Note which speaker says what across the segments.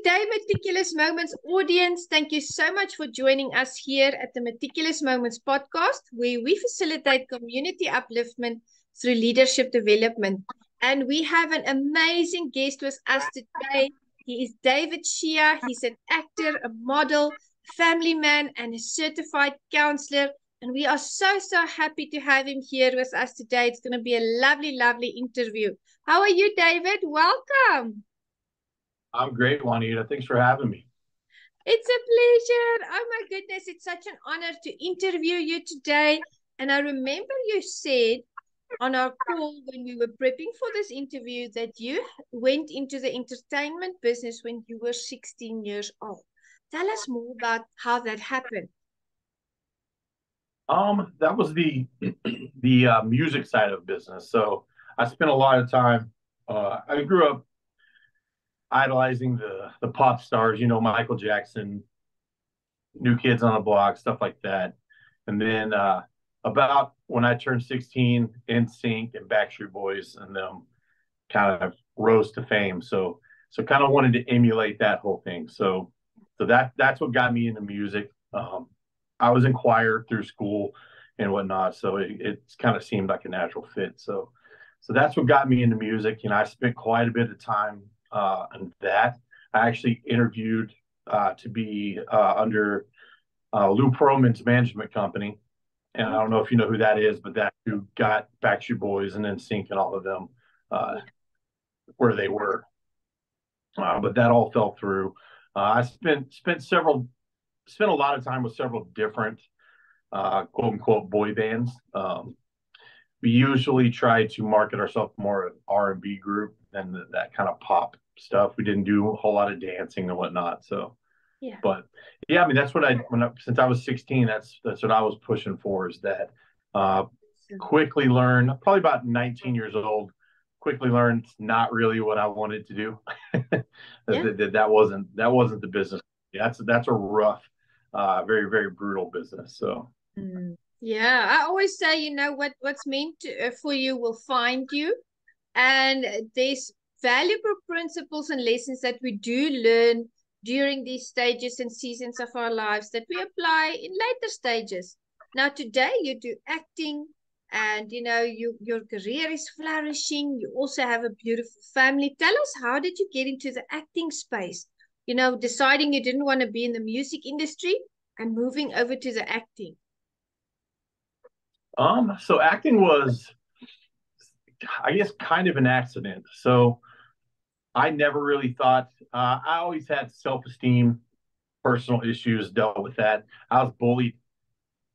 Speaker 1: Good day, Meticulous Moments audience. Thank you so much for joining us here at the Meticulous Moments podcast, where we facilitate community upliftment through leadership development. And we have an amazing guest with us today. He is David Shea. He's an actor, a model, family man, and a certified counselor. And we are so happy to have him here with us today. It's going to be a lovely interview. How are you, David? Welcome.
Speaker 2: I'm great, Juanita. Thanks for having me.
Speaker 1: It's a pleasure. Oh my goodness, it's such an honor to interview you today. And I remember you said on our call when we were prepping for this interview that you went into the entertainment business when you were 16 years old. Tell us more about how that happened.
Speaker 2: That was the music side of business. So I spent a lot of time. I grew up idolizing the pop stars, Michael Jackson, New Kids on the Block, stuff like that. And then about when I turned 16, NSYNC and Backstreet Boys and them kind of rose to fame. So kind of wanted to emulate that whole thing. So that's what got me into music. I was in choir through school and whatnot, so it kind of seemed like a natural fit. So that's what got me into music. I spent quite a bit of time on that. I actually interviewed to be under Lou Pearlman's management company, and I don't know if you know who that is, but that who got Backstreet Boys and NSYNC and all of them where they were. But that all fell through. I spent a lot of time with several different quote unquote boy bands. We usually try to market ourselves more an R&B group than that kind of pop stuff. We didn't do a whole lot of dancing and whatnot. So,
Speaker 1: Yeah.
Speaker 2: but yeah, I mean that's what since I was 16, that's what I was pushing for, is that quickly learn, probably about 19 years old, quickly learned it's not really what I wanted to do.
Speaker 1: Yeah.
Speaker 2: That wasn't the business. That's a rough, very brutal business. So
Speaker 1: Yeah, I always say, what's meant for you will find you. And there's valuable principles and lessons that we do learn during these stages and seasons of our lives that we apply in later stages. Now, today you do acting, and your career is flourishing. You also have a beautiful family. Tell us, how did you get into the acting space? Deciding you didn't want to be in the music industry and moving over to the acting.
Speaker 2: so acting was, I guess, kind of an accident. So I never really thought, I always had self-esteem, personal issues, dealt with that. I was bullied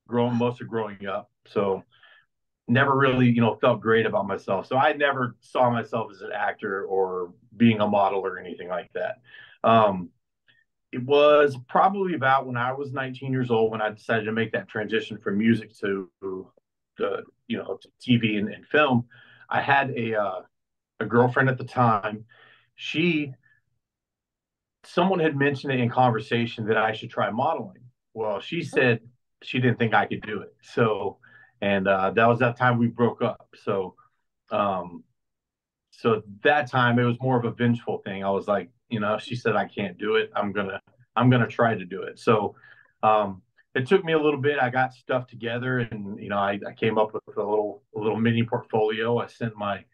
Speaker 2: most of growing up. So never really, felt great about myself. So I never saw myself as an actor or being a model or anything like that. It was probably about when I was 19 years old when I decided to make that transition from music to to TV and film. I had a girlfriend at the time. She Someone had mentioned it in conversation that I should try modeling. Well, she said she didn't think I could do it. So, and that was that time we broke up. Um, so that time it was more of a vengeful thing. I was like, she said I can't do it. I'm gonna try to do it. So, it took me a little bit. I got stuff together, and I came up with a little mini portfolio. I sent my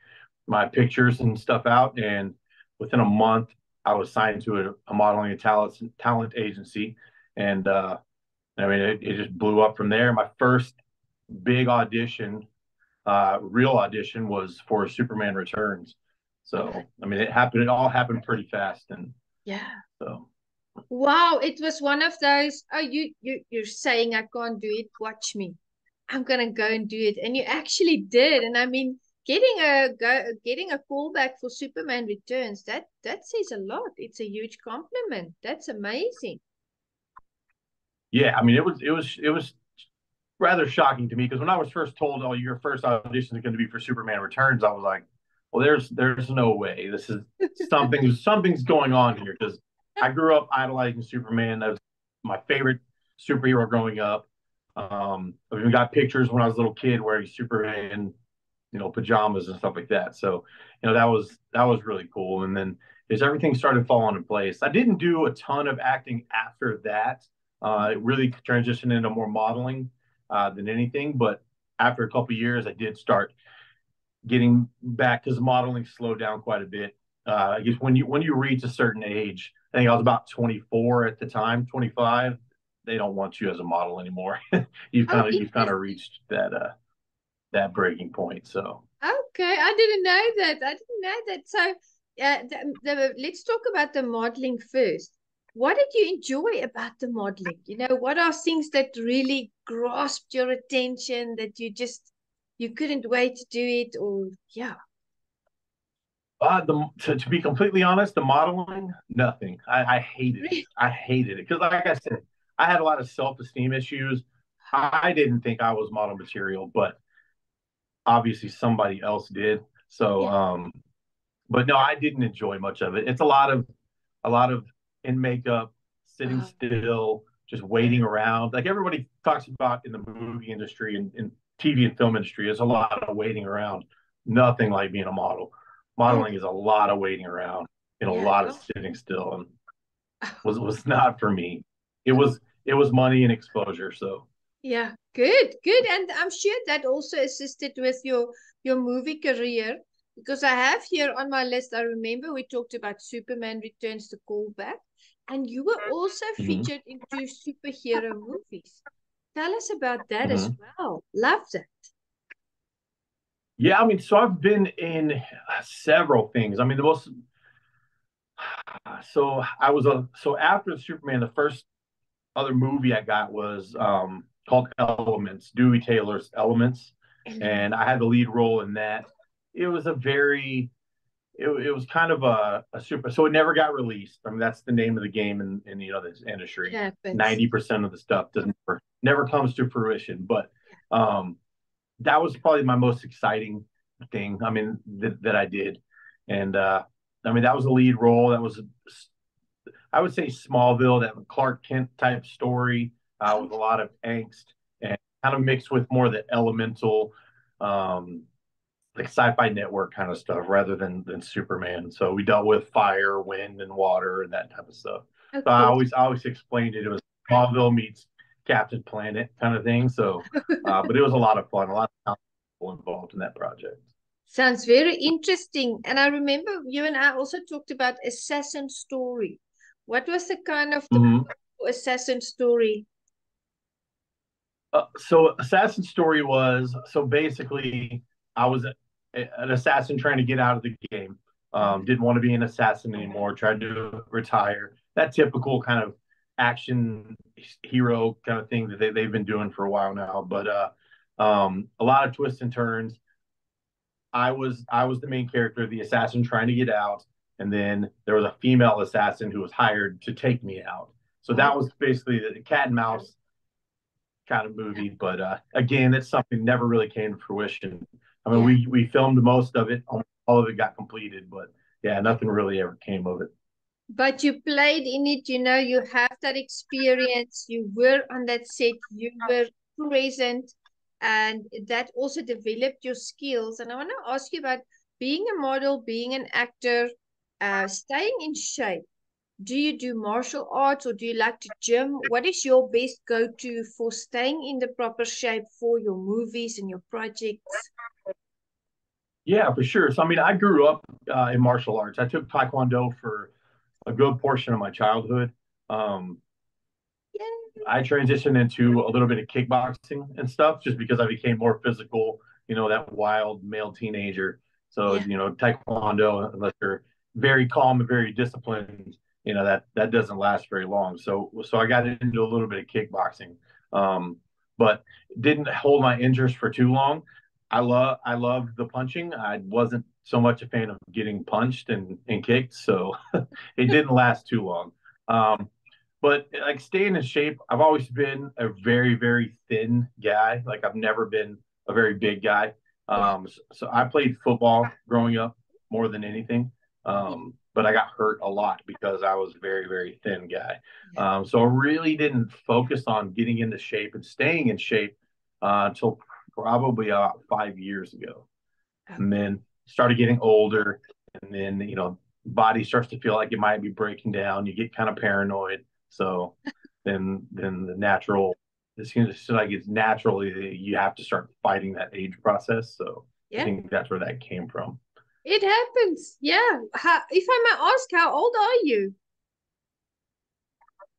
Speaker 2: pictures and stuff out, and within a month, I was signed to a modeling and talent agency, and I mean it just blew up from there. My first big audition, real audition, was for Superman Returns. So I mean it all happened pretty fast, and
Speaker 1: Yeah.
Speaker 2: so
Speaker 1: Wow, it was one of those, oh, you're saying I can't do it, watch me. I'm gonna go and do it. And you actually did. And I mean, getting a call back for Superman Returns, that says a lot. It's a huge compliment. That's amazing.
Speaker 2: yeah, I mean it was rather shocking to me, because when I was first told, "Oh, your first audition is going to be for Superman Returns," I was like, "Well, there's no way. This is something's going on here." Because I grew up idolizing Superman. That was my favorite superhero growing up. I even got pictures when I was a little kid wearing Superman, pajamas and stuff like that. So, that was really cool. And then is everything started falling in place. I didn't do a ton of acting after that. It really transitioned into more modeling than anything. But after a couple of years, I did start getting back because modeling slowed down quite a bit. I guess when you reach a certain age, I think I was about 24 at the time, 25. They don't want you as a model anymore.
Speaker 1: Oh,
Speaker 2: you've kind of
Speaker 1: interesting.
Speaker 2: reached that breaking point. So
Speaker 1: Okay, I didn't know that. I didn't know that. So, let's talk about the modeling first. What did you enjoy about the modeling? What are things that really grasped your attention that you couldn't wait to do it? Or yeah,
Speaker 2: to be completely honest, the modeling, nothing. I hated it. I hated it because, like I said, I had a lot of self-esteem issues. I didn't think I was model material, but obviously somebody else did. So,
Speaker 1: yeah,
Speaker 2: but no, I didn't enjoy much of it. It's a lot of in makeup, sitting
Speaker 1: uh,
Speaker 2: still, just waiting around. Like everybody talks about in the movie industry and TV and film industry, there's a lot of waiting around. Nothing like being a model.
Speaker 1: oh
Speaker 2: Modeling is a lot of waiting around and a
Speaker 1: yeah,
Speaker 2: lot of sitting still, and was not for me. It was money and exposure. So
Speaker 1: yeah, good, good. And I'm sure that also assisted with your movie career because I have here on my list, I remember we talked about Superman Returns to Callback, and you were also
Speaker 2: mhm,
Speaker 1: featured in two superhero movies. Tell us about that as
Speaker 2: mhm.
Speaker 1: well. Love that.
Speaker 2: Yeah, I mean, so I've been in several things. I mean, the most so I was a so after Superman, the first other movie I got was called Elements, Dewey Taylor's Elements,
Speaker 1: Element.
Speaker 2: and I had the lead role in that. It was a very it was kind of a super, so it never got released. I mean, that's the name of the game in this
Speaker 1: It
Speaker 2: industry.
Speaker 1: happens.
Speaker 2: 90% of the stuff doesn't never comes to fruition. But um, that was probably my most exciting thing. I mean, that I did, and I mean that was a lead role. That was I would say Smallville, that Clark Kent type story
Speaker 1: Oh,
Speaker 2: with a lot of angst and kind of mixed with more of the elemental, um, like sci-fi network kind of stuff rather than Superman. So we dealt with fire, wind, and water and that type of stuff.
Speaker 1: of
Speaker 2: So I
Speaker 1: course.
Speaker 2: always I always explained it. It was Smallville meets Captain Planet kind of thing. So, but it was a lot of fun, a lot of people involved in that project.
Speaker 1: Sounds very interesting. And I remember you and I also talked about Assassin Story. What was the kind of the
Speaker 2: Mm-hmm.
Speaker 1: Assassin Story?
Speaker 2: So Assassin's story was so basically I was an assassin trying to get out of the game. Didn't want to be an assassin anymore. Tried to retire. That typical kind of action hero kind of thing that they've been doing for a while now. But a lot of twists and turns. I was the main character, the assassin trying to get out, and then there was a female assassin who was hired to take me out. So
Speaker 1: Oh,
Speaker 2: that was basically the cat and mouse kind of movie. But again, it's something never really came to fruition. I mean,
Speaker 1: yeah.
Speaker 2: we filmed most of it, all of it got completed, but yeah, nothing really ever came of it.
Speaker 1: But you played in it, you have that experience. You were on that set, you were present, and that also developed your skills. And I want to ask you about being a model, being an actor, staying in shape. Do you do martial arts or do you like to gym? What is your best go-to for staying in the proper shape for your movies and your projects?
Speaker 2: Yeah, for sure. So I mean, I grew up in martial arts. I took Taekwondo for a good portion of my childhood. Um,
Speaker 1: Yeah,
Speaker 2: I transitioned into a little bit of kickboxing and stuff just because I became more physical, that wild male teenager. So,
Speaker 1: yeah,
Speaker 2: Taekwondo, unless you're very calm and very disciplined, that doesn't last very long. So I got into a little bit of kickboxing, but didn't hold my interest for too long. I love the punching. I wasn't so much a fan of getting punched and kicked, so it didn't last too long. But like staying in shape, I've always been a very, very thin guy. Like I've never been a very big guy.
Speaker 1: yeah,
Speaker 2: So I played football growing up more than anything.
Speaker 1: yeah,
Speaker 2: But I got hurt a lot because I was a very, very thin guy.
Speaker 1: yeah.
Speaker 2: So I really didn't focus on getting into shape and staying in shape until probably about 5 years ago. And
Speaker 1: Okay.
Speaker 2: then started getting older. And then, body starts to feel like it might be breaking down. You get kind of paranoid. So then the natural, it seems like it's naturally you have to start fighting that age process. So I
Speaker 1: Yeah,
Speaker 2: think that's where that came from.
Speaker 1: it happens. Yeah. If I may ask, how old are you?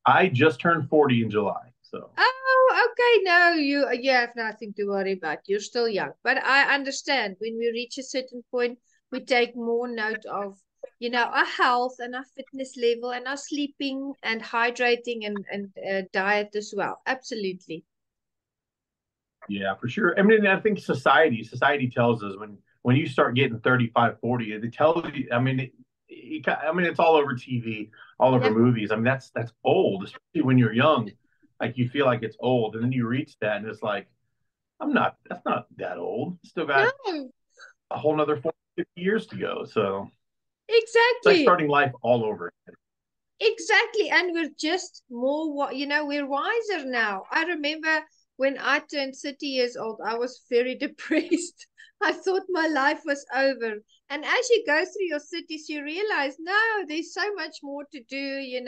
Speaker 2: I just turned 40 in July. So
Speaker 1: Oh, okay. No, you have nothing to worry about. You're still young. But I understand when we reach a certain point, we take more note of, our health and our fitness level and our sleeping and hydrating and diet as well. Absolutely.
Speaker 2: yeah, for sure. I mean, I think society tells us when you start getting 35, 40, they tell you, I mean, I mean, it's all over TV, all over
Speaker 1: Yeah.
Speaker 2: movies. I mean, that's old, especially when you're young. Like you feel like it's old, and then you reach that, and it's like, that's not that old. Still got
Speaker 1: No,
Speaker 2: a whole nother 40, 50 years to go. So it's like
Speaker 1: exactly.
Speaker 2: starting life all over.
Speaker 1: Exactly. And we're just we're wiser now. I remember when I turned 30 years old, I was very depressed. I thought my life was over. And as you go through your cities, you realize, no, there's so much more to do,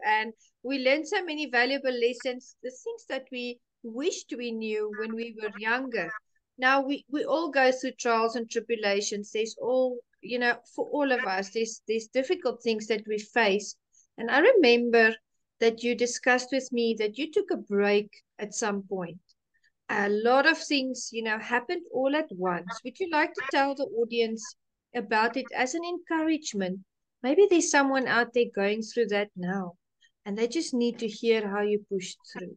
Speaker 1: and we learn so many valuable lessons, the things that we wished we knew when we were younger. Now we all go through trials and tribulations. There's for all of us, there's difficult things that we face, and I remember that you discussed with me that you took a break at some point. A lot of things, happened all at once. Would you like to tell the audience about it as an encouragement? Maybe there's someone out there going through that now, and they just need to hear how you pushed through.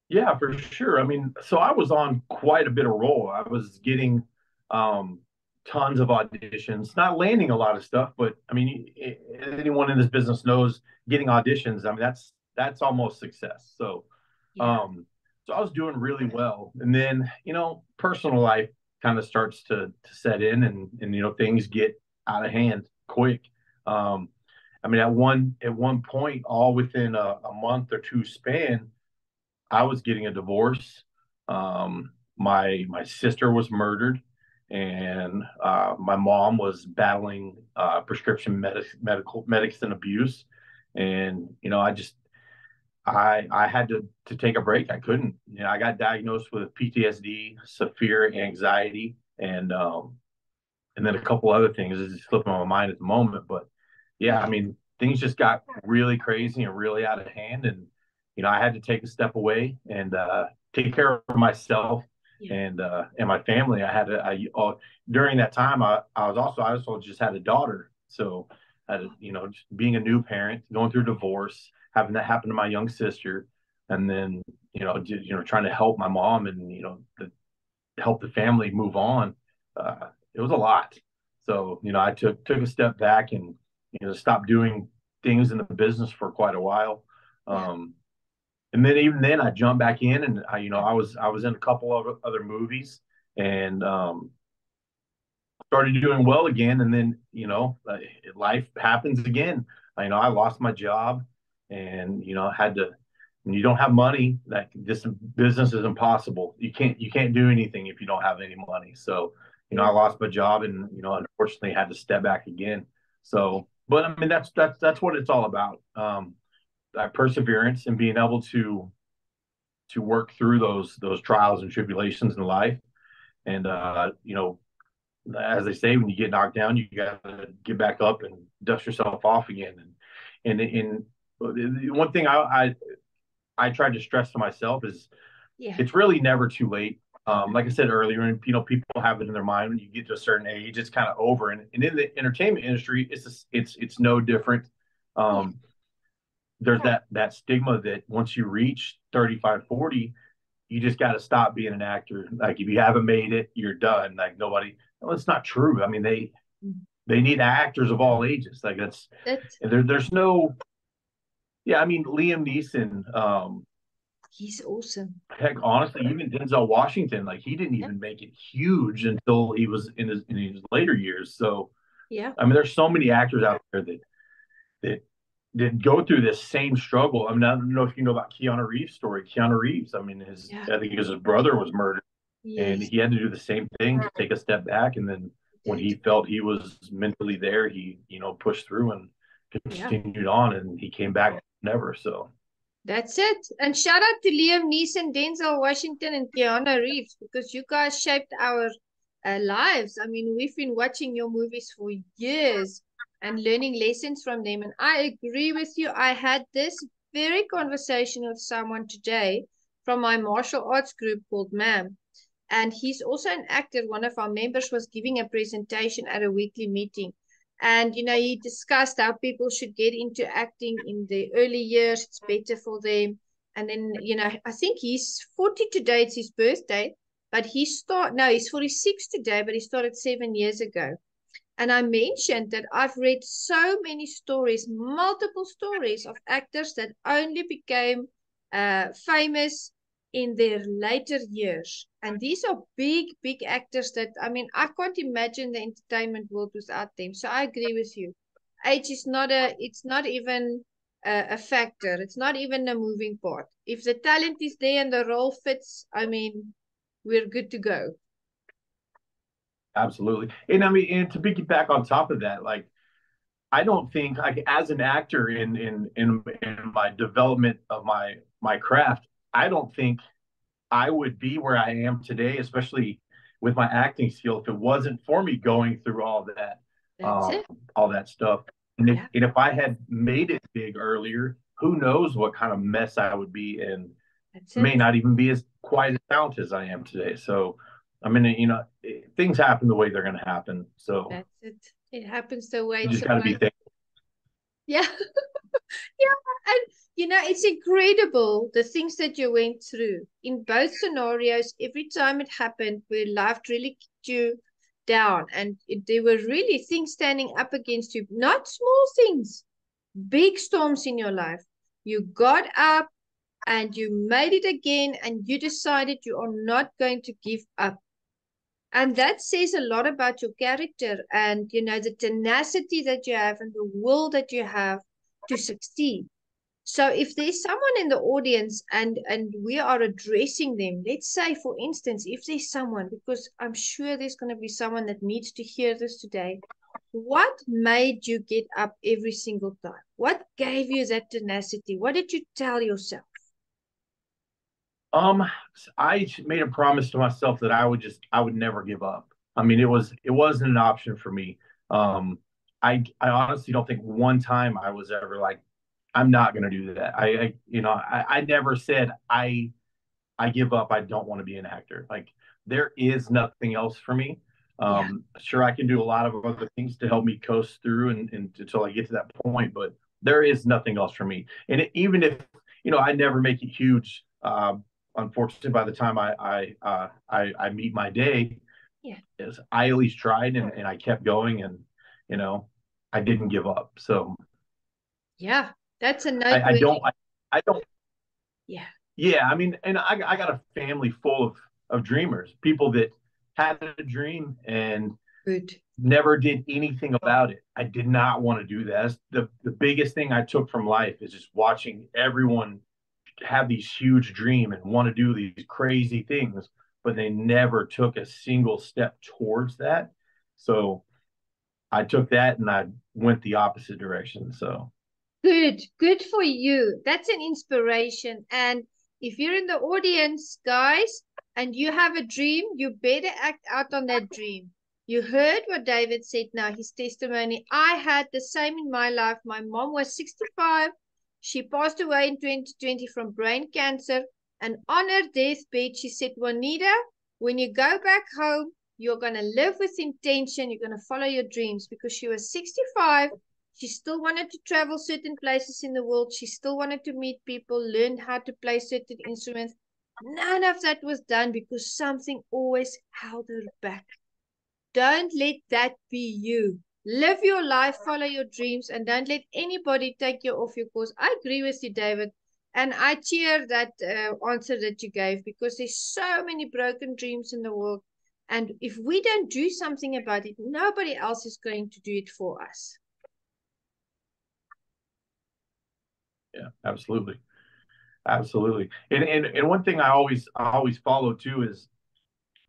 Speaker 2: Yeah, for sure. I mean, so I was on quite a bit of roll. I was getting um, tons of auditions, not landing a lot of stuff, but I mean, anyone in this business knows getting auditions. I mean, that's almost success.
Speaker 1: Yeah.
Speaker 2: Um, so I was doing really well, and then personal life kind of starts to set in, and things get out of hand quick. Um, I mean, at one point, all within a month or two span, I was getting a divorce. My sister was murdered, and my mom was battling prescription medical medicine abuse. And I had to take a break. I couldn't. I got diagnosed with PTSD, severe anxiety, and then a couple other things. It's just slipping my mind at the moment, but yeah, I
Speaker 1: Yeah.
Speaker 2: mean, things just got really crazy and really out of hand, and I had to take a step away and take care of myself
Speaker 1: Yeah.
Speaker 2: and my family. I had to. During that time, I also just had a daughter, so I had just being a new parent, going through divorce, having that happen to my young sister, and then trying to help my mom and help the family move on. It was a lot. So, I took a step back and, stopped doing things in the business for quite a while.
Speaker 1: Yeah.
Speaker 2: Um, and then even then I jumped back in and I was in a couple of other movies and, started doing well again. And then, life happens again. I lost my job and, had to, when you don't have money, that this business is impossible. You can't do anything if you don't have any money. So, I
Speaker 1: Yeah.
Speaker 2: lost my job and, unfortunately had to step back again. So, but I mean, that's what it's all about. That perseverance and being able to work through those trials and tribulations in life. And, as they say, when you get knocked down, you got to get back up and dust yourself off again. And one thing I tried to stress to myself is
Speaker 1: Yeah.
Speaker 2: it's really never too late. Like I said earlier, and people have it in their mind when you get to a certain age, it's kind of over. And in the entertainment industry, it's no different.
Speaker 1: Yeah.
Speaker 2: Um, there's that stigma that once you reach 35, 40, you just got to stop being an actor. Like if you haven't made it, you're done. Like nobody. Well, it's not true. I mean, they need actors of all ages. Like
Speaker 1: That
Speaker 2: there's no. Yeah, I mean Liam Neeson.
Speaker 1: he's awesome.
Speaker 2: Heck, honestly, even Denzel Washington, like he didn't
Speaker 1: Yeah.
Speaker 2: even make it huge until he was in his later years. So
Speaker 1: Yeah.
Speaker 2: I mean, there's so many actors out there that that go through this same struggle. I mean, I don't know if you know about Keanu Reeves' story. Keanu Reeves, I mean,
Speaker 1: Yeah.
Speaker 2: I think his brother was murdered, and
Speaker 1: Yes.
Speaker 2: he had to do the same thing, to take a step back, and then when he felt he was mentally there, he, pushed through and
Speaker 1: Yeah.
Speaker 2: continued on, and he came back never. So
Speaker 1: That's it. And shout out to Liam Neeson, Denzel Washington, and Keanu Reeves because you guys shaped our lives. I mean, we've been watching your movies for years and learning lessons from them. And I agree with you. I had this very conversation with someone today from my martial arts group called MAM. And he's also an actor. One of our members was giving a presentation at a weekly meeting. And, he discussed how people should get into acting in the early years. It's better for them. And then, I think he's 40 today. It's his birthday. But he's 46 today, but he started 7 years ago. And I mentioned that I've read so many stories, multiple stories of actors that only became famous in their later years. And these are big, big actors that, I mean, I can't imagine the entertainment world without them. So I agree with you. Age is it's not even a factor. It's not even a moving part. If the talent is there and the role fits, I mean, we're good to go.
Speaker 2: absolutely. And I mean, and to piggyback on top of that, like, I don't think, like, as an actor in my development of my craft, I don't think I would be where I am today, especially with my acting skill, if it wasn't for me going through
Speaker 1: That's
Speaker 2: um,
Speaker 1: it.
Speaker 2: all that stuff. And
Speaker 1: Yeah,
Speaker 2: if I had made it big earlier, who knows what kind of mess I would be, and
Speaker 1: that's
Speaker 2: may
Speaker 1: it.
Speaker 2: not even be as quite as talented as I am today. So, I mean, things happen the way they're going to happen. So
Speaker 1: That's it. It happens the way
Speaker 2: you
Speaker 1: it's
Speaker 2: just got to be
Speaker 1: supposed.
Speaker 2: thankful.
Speaker 1: Yeah. Yeah. And it's incredible the things that you went through in both scenarios. Every time it happened, where life really kicked you down, and there were really things standing up against you, not small things, big storms in your life. You got up and you made it again, and you decided you are not going to give up. And that says a lot about your character and, the tenacity that you have and the will that you have to succeed. So if there's someone in the audience and we are addressing them, let's say, for instance, if there's someone, because I'm sure there's going to be someone that needs to hear this today, what made you get up every single time? What gave you that tenacity? What did you tell yourself?
Speaker 2: Um, I made a promise to myself that I would never give up. I mean, it wasn't an option for me. Um, I honestly don't think one time I was ever like, I'm not going to do that. I never said I give up. I don't want to be an actor. Like, there is nothing else for me.
Speaker 1: Yeah,
Speaker 2: Sure, I can do a lot of other things to help me coast through and until I get to that point, but there is nothing else for me. And even if I never make it huge, unfortunately, by the time I meet my day,
Speaker 1: yeah,
Speaker 2: is I at least tried and I kept going, and you know I didn't give up. So
Speaker 1: yeah. That's a
Speaker 2: I don't
Speaker 1: noteworthy.
Speaker 2: I don't
Speaker 1: Yeah,
Speaker 2: Yeah, I mean, and I got a family full of dreamers, people that had a dream and
Speaker 1: good.
Speaker 2: never did anything about it. I did not want to do that. That's the biggest thing I took from life is just watching everyone have these huge dream and want to do these crazy things, but they never took a single step towards that. So I took that and I went the opposite direction. So
Speaker 1: Good, good for you. That's an inspiration. And if you're in the audience, guys, and you have a dream, you better act out on that dream. You heard what David said now, his testimony. I had the same in my life. My mom was 65. She passed away in 2020 from brain cancer. And on her deathbed, she said, Juanita, when you go back home, you're going to live with intention. You're going to follow your dreams because she was 65. She still wanted to travel certain places in the world. She still wanted to meet people, learn how to play certain instruments. None of that was done because something always held her back. Don't let that be you. Live your life, follow your dreams, and don't let anybody take you off your course. I agree with you, David. And I cheer that answer that you gave because there's so many broken dreams in the world. And if we don't do something about it, nobody else is going to do it for us.
Speaker 2: yeah, absolutely. Absolutely. And one thing I always follow too is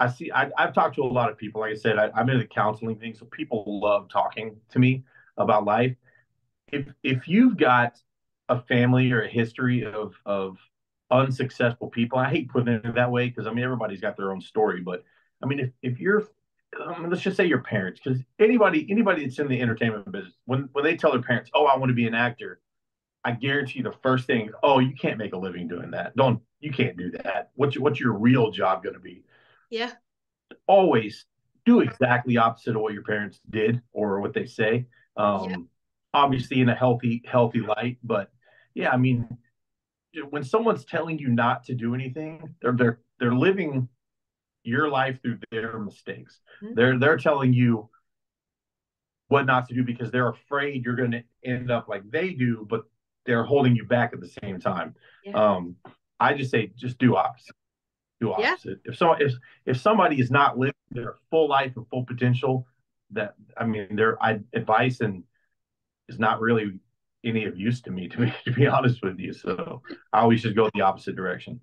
Speaker 2: I've talked to a lot of people. Like I said, I'm into the counseling thing, so people love talking to me about life. If you've got a family or a history of unsuccessful people, I hate putting it that way because I mean everybody's got their own story, but I mean if you're let's just say your parents, because anybody that's in the entertainment business, when they tell their parents, "Oh, I want to be an actor," I guarantee the first thing, "Oh, you can't make a living doing that. Don't you can't do that. What's your real job going to be?"
Speaker 1: Yeah.
Speaker 2: Always do exactly opposite of what your parents did or what they say.
Speaker 1: Yeah.
Speaker 2: Um, Obviously in a healthy light, but yeah, I mean, when someone's telling you not to do anything, they're living your life through their mistakes.
Speaker 1: Mm-hmm.
Speaker 2: They're telling you what not to do because they're afraid you're going to end up like they do, but they're holding you back at the same time.
Speaker 1: Yeah.
Speaker 2: Um, I just say just do opposite. Do
Speaker 1: Yeah.
Speaker 2: opposite. If somebody is not living their full life and full potential, that I mean, their advice and is not really any of use to me, to be honest with you. So I always just go the opposite direction.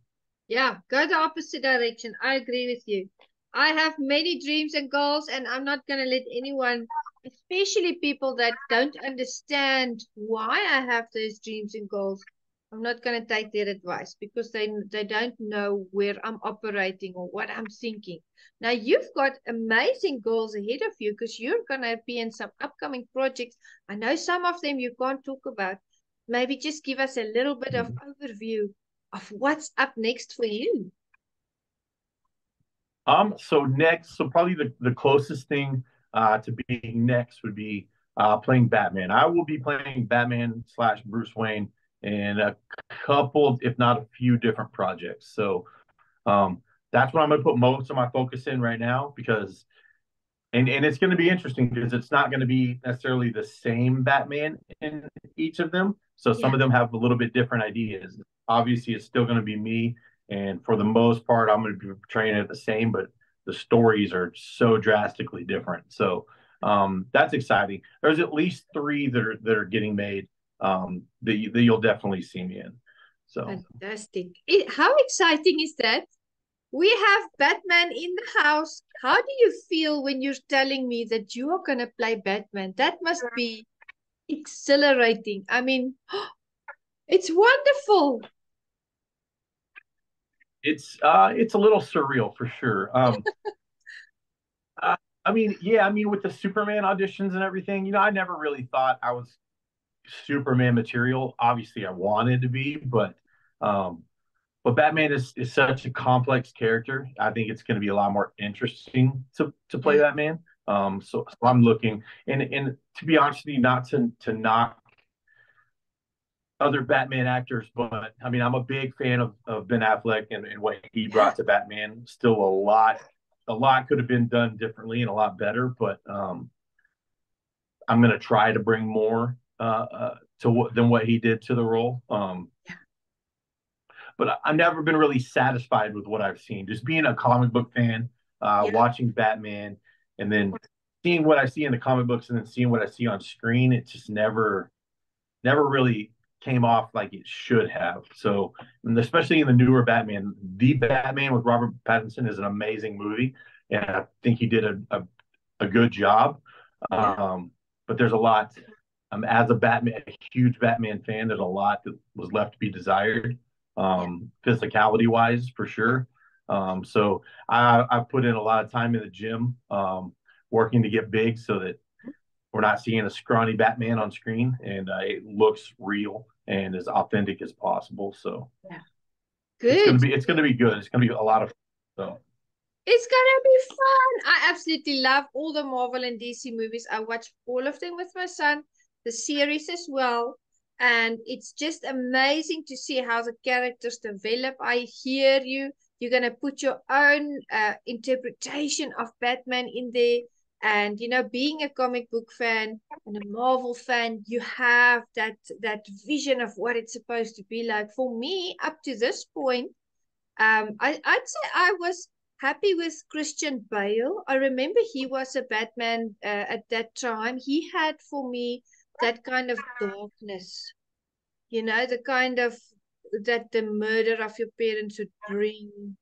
Speaker 1: Yeah, go the opposite direction. I agree with you. I have many dreams and goals, and I'm not going to let anyone, especially people that don't understand why I have those dreams and goals, I'm not going to take their advice because they don't know where I'm operating or what I'm thinking. Now, you've got amazing goals ahead of you because you're going to be in some upcoming projects. I know some of them you can't talk about. Maybe just give us a little bit of overview of what's up next for you.
Speaker 2: So next, so probably the closest thing to being next would be playing Batman. I will be playing Batman slash Bruce Wayne in a couple, if not a few different projects. So that's what I'm going to put most of my focus in right now because and it's going to be interesting because it's not going to be necessarily the same Batman in each of them. So some
Speaker 1: Yeah.
Speaker 2: of them have a little bit different ideas. Obviously, it's still going to be me, and for the most part, I'm going to be portraying it the same, but the stories are so drastically different. So that's exciting. There's at least three that are getting made that you'll definitely see me in. So
Speaker 1: Fantastic. How exciting is that? We have Batman in the house. How do you feel when you're telling me that you are going to play Batman? That must be exhilarating. I mean, it's wonderful.
Speaker 2: it's a little surreal for sure. Uh, I mean, yeah, I mean, with the Superman auditions and everything, I never really thought I was Superman material. Obviously, I wanted to be, um, but Batman is such a complex character. I think it's going to be a lot more interesting to play
Speaker 1: Yeah.
Speaker 2: Batman. So I'm looking, and to be honest with you, not to knock other Batman actors, but I mean, I'm a big fan of Ben Affleck and what he
Speaker 1: Yeah.
Speaker 2: brought to Batman. Still a lot could have been done differently and a lot better, but I'm going to try to bring more than what he did to the role. But I've never been really satisfied with what I've seen. Just being a comic book fan,
Speaker 1: Yeah.
Speaker 2: watching Batman, and then seeing what I see in the comic books, and then seeing what I see on screen, it just never really came off like it should have. So, and especially in the newer Batman, the Batman with Robert Pattinson is an amazing movie, and I think he did a good job.
Speaker 1: Yeah.
Speaker 2: But there's a lot. As a huge Batman fan, there's a lot that was left to be desired,
Speaker 1: Yeah.
Speaker 2: physicality wise, for sure. So I've put in a lot of time in the gym, working to get big so that we're not seeing a scrawny Batman on screen, and it looks real and as authentic as possible. So
Speaker 1: Yeah.
Speaker 2: it's gonna
Speaker 1: Good.
Speaker 2: be it's gonna be good. It's gonna be a lot of fun. So
Speaker 1: It's gonna be fun. I absolutely love all the Marvel and DC movies. I watch all of them with my son, the series as well. And it's just amazing to see how the characters develop. I hear you. You're gonna put your own interpretation of Batman in there. And being a comic book fan and a Marvel fan, you have that vision of what it's supposed to be like. For me, up to this point, I'd say I was happy with Christian Bale. I remember he was a Batman at that time. He had for me that kind of darkness, the kind of that the murder of your parents would bring.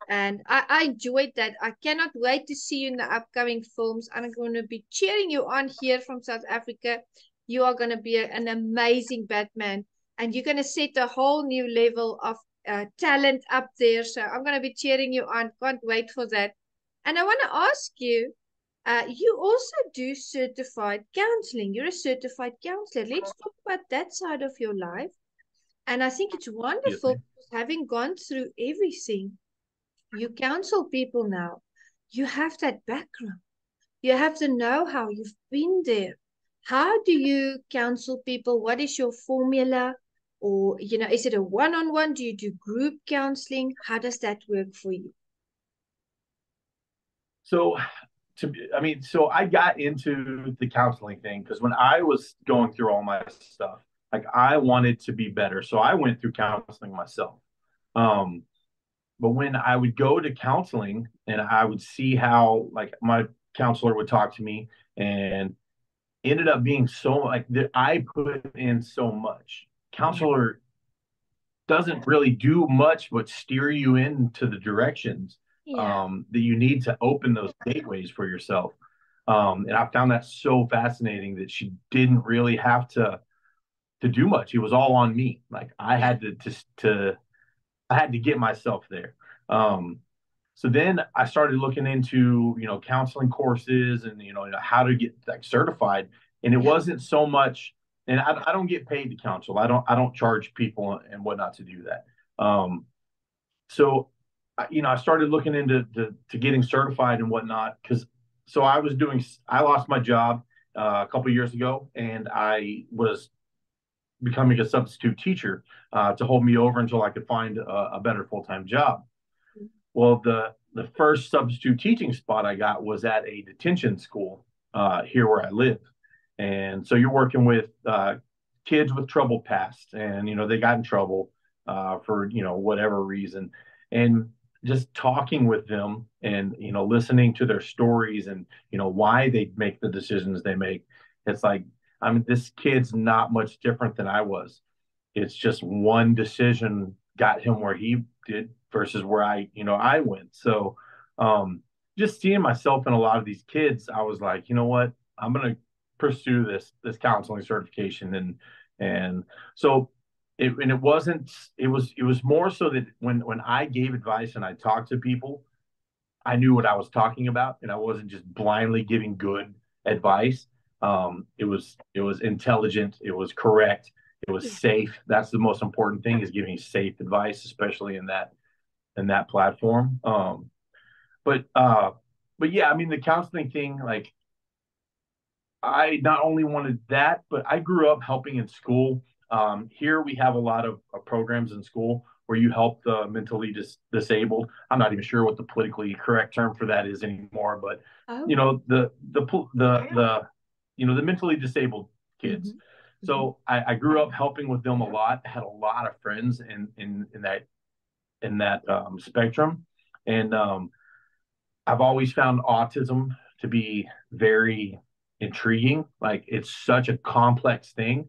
Speaker 1: And I enjoyed that. I cannot wait to see you in the upcoming films. I'm going to be cheering you on here from South Africa. You are going to be an amazing Batman, and you're going to set a whole new level of talent up there. So I'm going to be cheering you on. Can't wait for that. And I want to ask you, you also do certified counseling. You're a certified counselor. Let's talk about that side of your life. And I think it's
Speaker 2: Yes,
Speaker 1: wonderful
Speaker 2: ma'am.
Speaker 1: because having gone through everything, you counsel people now. You have that background. You have the know-how. You've been there. How do you counsel people? What is your formula? Or, is it a one-on-one? Do you do group counseling? How does that work for you?
Speaker 2: So so I got into the counseling thing because when I was going through all my stuff, like I wanted to be better. So I went through counseling myself. Um, but when I would go to counseling and I would see how like my counselor would talk to me and ended up being so like that I put in so much.
Speaker 1: Yeah.
Speaker 2: Counselor doesn't really do much but steer you into the directions
Speaker 1: Yeah.
Speaker 2: that you need to open those gateways for yourself. And I found that so fascinating that she didn't really have to do much. It was all on me. Like I
Speaker 1: Yeah.
Speaker 2: had to I had to get myself there. Um, so then I started looking into counseling courses and how to get like certified. And it
Speaker 1: Yeah.
Speaker 2: wasn't so much. And I don't get paid to counsel. I don't charge people and whatnot to do that. So I started looking into to getting certified and whatnot because so I lost my job a couple of years ago and I was becoming a substitute teacher to hold me over until I could find a better full time job. Well, the first substitute teaching spot I got was at a detention school here where I live, and so you're working with kids with troubled past, and they got in trouble for whatever reason, and just talking with them and listening to their stories and why they make the decisions they make. It's like I mean, this kid's not much different than I was. It's just one decision got him where he did versus where I went. So um, just seeing myself in a lot of these kids, I was like, you know what, I'm gonna pursue this counseling certification and so it wasn't it was more so that when I gave advice and I talked to people, I knew what I was talking about and I wasn't just blindly giving good advice. It was intelligent, it was correct, it was
Speaker 1: Yeah.
Speaker 2: safe. That's the most important thing is giving safe advice, especially in that platform. But yeah, I mean the counseling thing, like I not only wanted that, but I grew up helping in school. Here we have a lot of programs in school where you help the mentally disabled. I'm not even sure what the politically correct term for that is anymore, but
Speaker 1: Oh.
Speaker 2: the mentally disabled kids.
Speaker 1: Mm-hmm. Mm-hmm.
Speaker 2: So I grew up helping with them a lot. I had a lot of friends in that spectrum, and I've always found autism to be very intriguing. Like it's such a complex thing.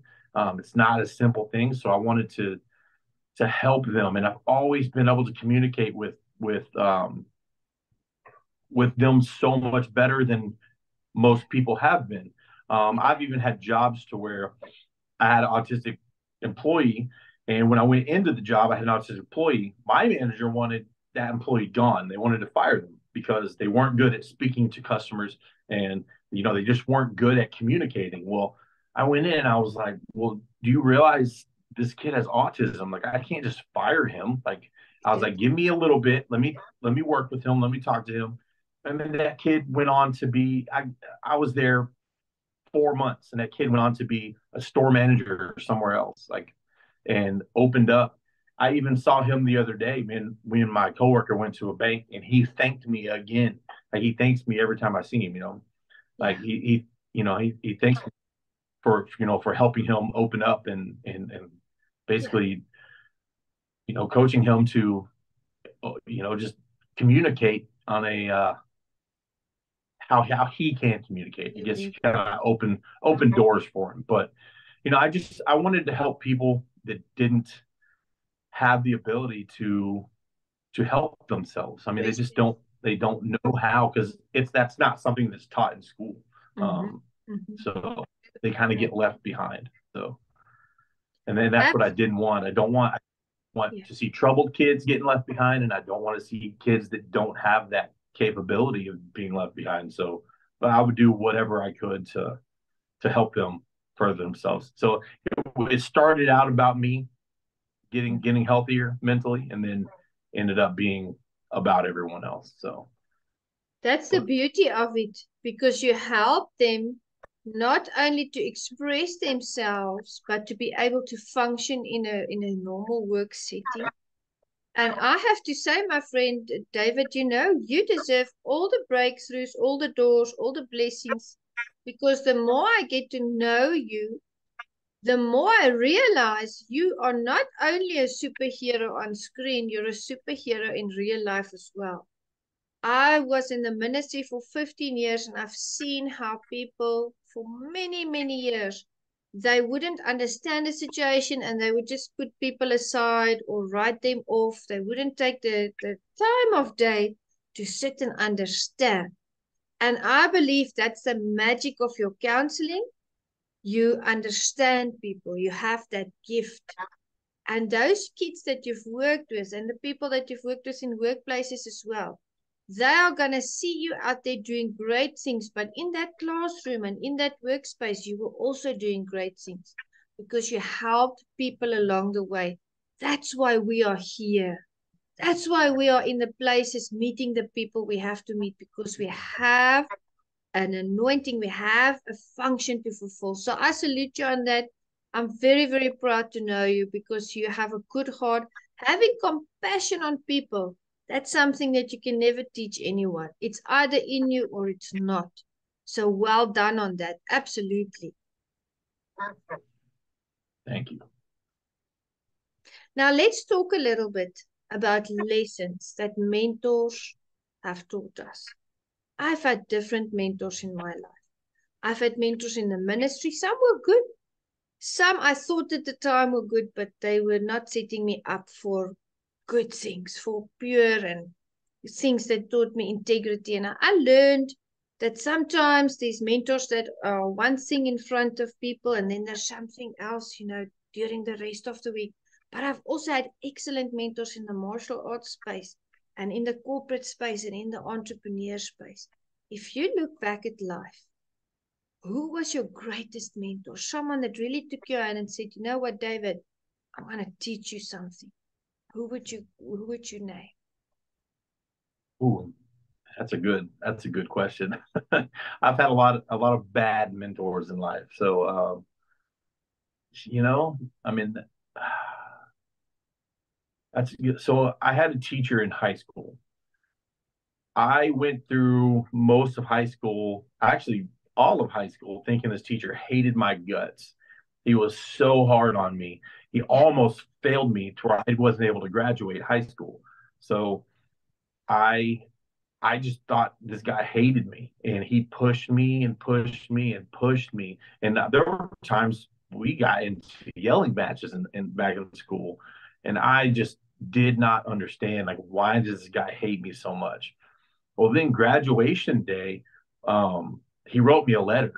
Speaker 2: It's not a simple thing. So I wanted to help them, and I've always been able to communicate with them so much better than most people have been. I've even had jobs to where I had an autistic employee, and when I went into the job, I had an autistic employee. My manager wanted that employee gone. They wanted to fire them because they weren't good at speaking to customers, and they just weren't good at communicating. Well, I went in and I was like, "Well, do you realize this kid has autism? Like, I can't just fire him. Like, I was
Speaker 1: Yeah.
Speaker 2: like, give me a little bit. Let me work with him. Let me talk to him." And then that kid went on to be. I was there 4 months, and that kid went on to be a store manager somewhere else, like, and opened up. I even saw him the other day. Man, me and my coworker went to a bank, and he thanked me again. Like he thanks me every time I see him. Like
Speaker 1: Yeah.
Speaker 2: he thanks me for helping him open up and
Speaker 1: Yeah.
Speaker 2: basically coaching him to just communicate on a how he can communicate. I guess you kind of open doors for him. But I wanted to help people that didn't have the ability to help themselves. I mean,
Speaker 1: Yes.
Speaker 2: they don't know how, because that's not something that's taught in school.
Speaker 1: Mm-hmm.
Speaker 2: Um,
Speaker 1: Mm-hmm.
Speaker 2: so they kind of
Speaker 1: Yeah.
Speaker 2: get left behind. So, and then that's what I
Speaker 1: Abs-
Speaker 2: didn't want. I want
Speaker 1: yeah.
Speaker 2: to see troubled kids getting left behind, and I don't want to see kids that don't have that capability of being left behind. So, but I would do whatever I could to help them further themselves. So it started out about me getting healthier mentally, and then ended up being about everyone else. So,
Speaker 1: That's the
Speaker 2: but
Speaker 1: beauty of it, because you help them not only to express themselves, but to be able to function in a normal work setting. And I have to say, my friend David, you deserve all the breakthroughs, all the doors, all the blessings, because the more I get to know you, the more I realize you are not only a superhero on screen, you're a superhero in real life as well. I was in the ministry for 15 years, and I've seen how people for many, many years, they wouldn't understand the situation and they would just put people aside or write them off. They wouldn't take the time of day to sit and understand. And I believe that's the magic of your counseling. You understand people, you have that gift. And those kids that you've worked with and the people that you've worked with in workplaces as well, they are going to see you out there doing great things. But in that classroom and in that workspace, you were also doing great things because you helped people along the way. That's why we are here. That's why we are in the places meeting the people we have to meet, because we have an anointing, we have a function to fulfill. So I salute you on that. I'm very, very proud to know you because you have a good heart. Having compassion on people, that's something that you can never teach anyone. It's either in you or it's not. So well done on that. Absolutely.
Speaker 2: thank you.
Speaker 1: Now let's talk a little bit about lessons that mentors have taught us. I've had different mentors in my life. I've had mentors in the ministry. Some were good. Some I thought at the time were good, but they were not setting me up for good things, for pure and things that taught me integrity. And I learned that sometimes these mentors that are one thing in front of people and then there's something else, during the rest of the week. But I've also had excellent mentors in the martial arts space and in the corporate space and in the entrepreneur space. If you look back at life, who was your greatest mentor? Someone that really took your hand and said, you know what, David, I want to teach you something. Who would you name?
Speaker 2: Ooh, that's a good question. I've had a lot of bad mentors in life. So, you know, I mean, that's good. So I had a teacher in high school. I went through most of high school, actually all of high school, thinking this teacher hated my guts. He was so hard on me. He almost failed me to where I wasn't able to graduate high school. So I I just thought this guy hated me, and he pushed me and pushed me and pushed me. And there were times we got into yelling matches in back in school, and I just did not understand, like, why does this guy hate me so much? Well, then graduation day, he wrote me a letter,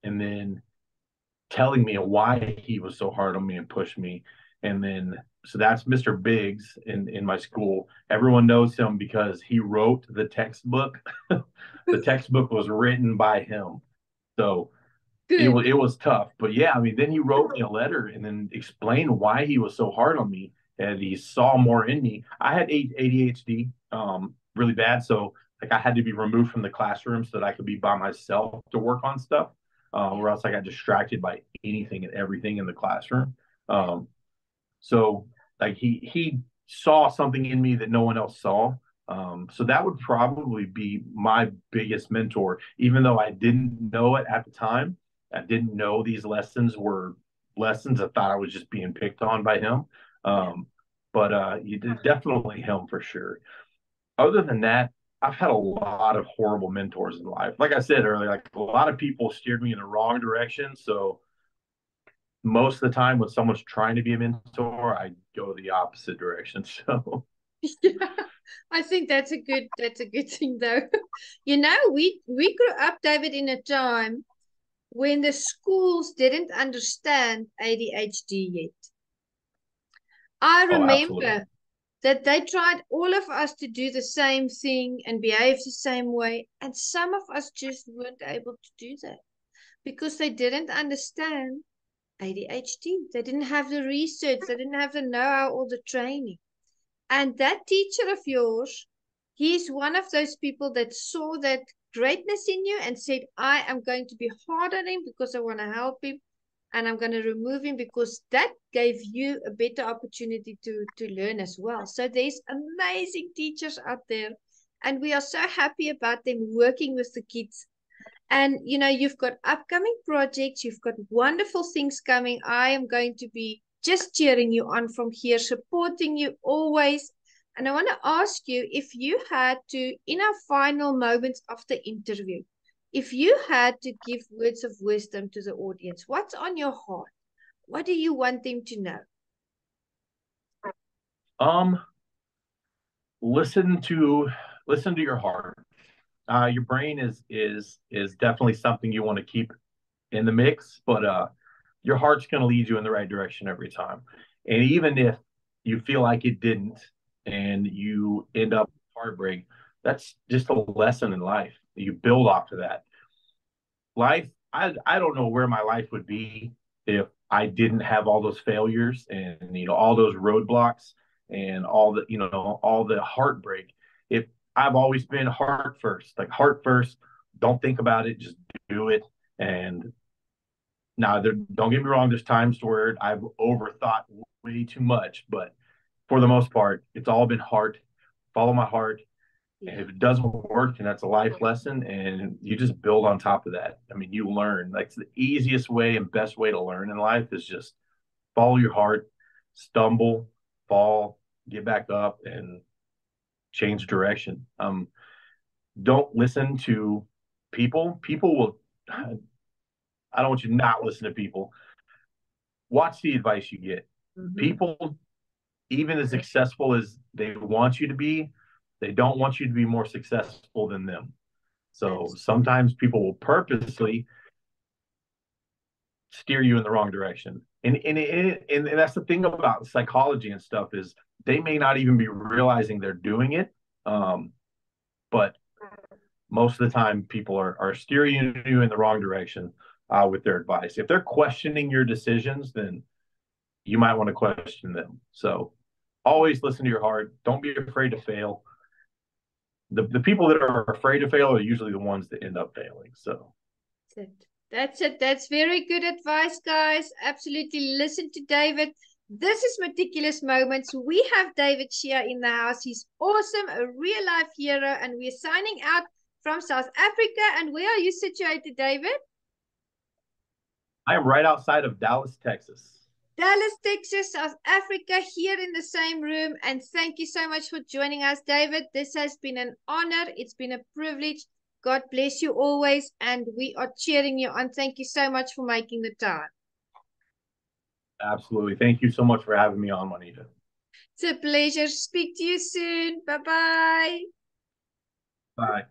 Speaker 2: and then telling me why he was so hard on me and pushed me. And then, so that's Mr. Biggs in my school. Everyone knows him because he wrote the textbook. The textbook was written by him. So
Speaker 1: Good.
Speaker 2: it was tough. But yeah, I mean, then he wrote me a letter and then explained why he was so hard on me, and he saw more in me. I had ADHD really bad, so like I had to be removed from the classroom so that I could be by myself to work on stuff,
Speaker 1: Yeah.
Speaker 2: or else I got distracted by anything and everything in the classroom. Um, so like he saw something in me that no one else saw. So that would probably be my biggest mentor, even though I didn't know it at the time. I didn't know these lessons were lessons. I thought I was just being picked on by him.
Speaker 1: Yeah.
Speaker 2: But you did definitely him for sure. Other than that, I've had a lot of horrible mentors in life. Like I said earlier, like a lot of people steered me in the wrong direction. So most of the time when someone's trying to be a mentor, I go the opposite direction. So
Speaker 1: Yeah. I think that's a good thing though. You know, we grew up, David, in a time when the schools didn't understand ADHD yet. I
Speaker 2: Oh, absolutely.
Speaker 1: remember that they tried all of us to do the same thing and behave the same way, and some of us just weren't able to do that because they didn't understand ADHD. They didn't have the research, they didn't have the know-how or the training. And that teacher of yours, he's one of those people that saw that greatness in you and said, I am going to be hard on him because I want to help him. And I'm going to remove him because that gave you a better opportunity to learn as well. So there's amazing teachers out there. And we are so happy about them working with the kids. And you know, you've got upcoming projects, you've got wonderful things coming. I am going to be just cheering you on from here, supporting you always. And I want to ask you, if you had to, in our final moments of the interview, if you had to give words of wisdom to the audience, what's on your heart? What do you want them to know?
Speaker 2: Um, listen to your heart. Your brain is definitely something you want to keep in the mix, but your heart's going to lead you in the right direction every time. And even if you feel like it didn't, and you end up heartbreak, that's just a lesson in life. You build off of that. Life, I don't know where my life would be if I didn't have all those failures and all those roadblocks and all the heartbreak. If I've always been heart first, like heart first, don't think about it, just do it. And now, don't get me wrong, there's times where I've overthought way too much, but for the most part, it's all been heart. Follow my heart. And if it doesn't work, then that's a life lesson, and you just build on top of that. I mean, you learn. Like the easiest way and best way to learn in life is just follow your heart, stumble, fall, get back up, and change direction. Don't listen to people. People will. I don't want you to not listen to people. Watch the advice you get. People, even as successful as they want you to be, they don't want you to be more successful than them. So sometimes people will purposely steer you in the wrong direction. And that's the thing about psychology and stuff is they may not even be realizing they're doing it. But most of the time people are steering you in the wrong direction with their advice. If they're questioning your decisions, then you might want to question them. So always listen to your heart. Don't be afraid to fail. The people that are afraid to fail are usually the ones that end up failing. So
Speaker 1: that's it. That's it. That's very good advice, guys. Absolutely listen to David. This is Meticulous Moments. We have David Shea in the house. He's awesome, a real life hero, and we're signing out from South Africa. And where are you situated, David?
Speaker 2: I am right outside of Dallas, Texas.
Speaker 1: Dallas, Texas, South Africa, here in the same room. And thank you so much for joining us, David. This has been an honor. It's been a privilege. God bless you always. And we are cheering you on. Thank you so much for making the time.
Speaker 2: Absolutely. Thank you so much for having me on, Juanita.
Speaker 1: It's a pleasure. Speak to you soon. Bye-bye.
Speaker 2: Bye.